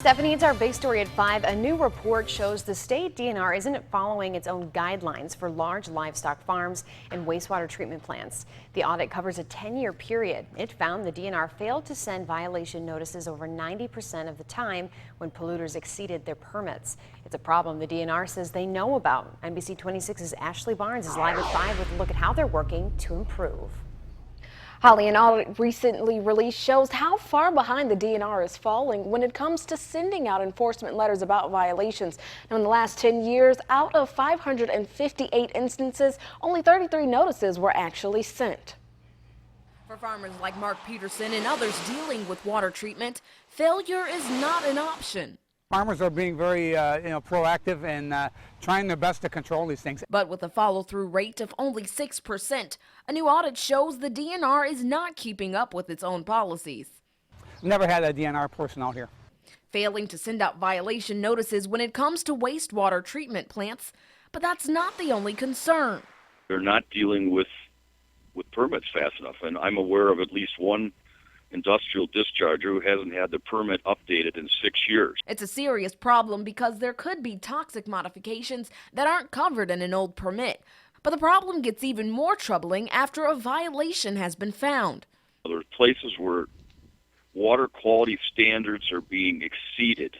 Stephanie, it's our big story at 5. A new report shows the state DNR isn't following its own guidelines for large livestock farms and wastewater treatment plants. The audit covers a 10-year period. It found the DNR failed to send violation notices over 90% of the time when polluters exceeded their permits. It's a problem the DNR says they know about. NBC 26's Ashley Barnes is live at 5 with a look at how they're working to improve. Holly, an audit recently released shows how far behind the DNR is falling when it comes to sending out enforcement letters about violations. Now, in the last 10 years, out of 558 instances, only 33 notices were actually sent. For farmers like Mark Peterson and others dealing with water treatment, failure is not an option. Farmers are being very proactive and trying their best to control these things. But with a follow-through rate of only 6%, a new audit shows the DNR is not keeping up with its own policies. Never had a DNR person out here. Failing to send out violation notices when it comes to wastewater treatment plants, but that's not the only concern. They're not dealing with permits fast enough, and I'm aware of at least one industrial discharger who hasn't had the permit updated in 6 years. It's a serious problem because there could be toxic modifications that aren't covered in an old permit. But the problem gets even more troubling after a violation has been found. There are places where water quality standards are being exceeded,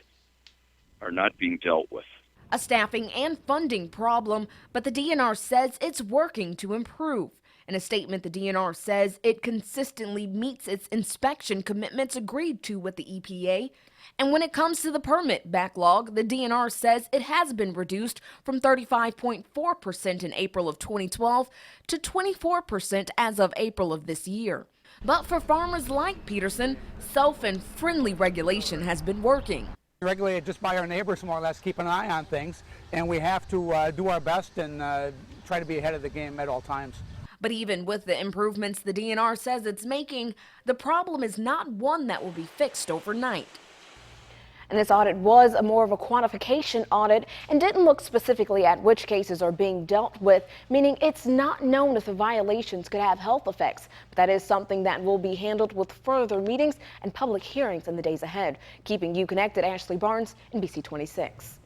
are not being dealt with. A staffing and funding problem, but the DNR says it's working to improve. In a statement, the DNR says it consistently meets its inspection commitments agreed to with the EPA. And when it comes to the permit backlog, the DNR says it has been reduced from 35.4% in April of 2012 to 24% as of April of this year. But for farmers like Peterson, self and friendly regulation has been working. Regulated just by our neighbors, more or less, keep an eye on things, and we have to do our best and try to be ahead of the game at all times. But even with the improvements the DNR says it's making, the problem is not one that will be fixed overnight. And this audit was more of a quantification audit and didn't look specifically at which cases are being dealt with, meaning it's not known if the violations could have health effects. But that is something that will be handled with further meetings and public hearings in the days ahead. Keeping you connected, Ashley Barnes, NBC 26.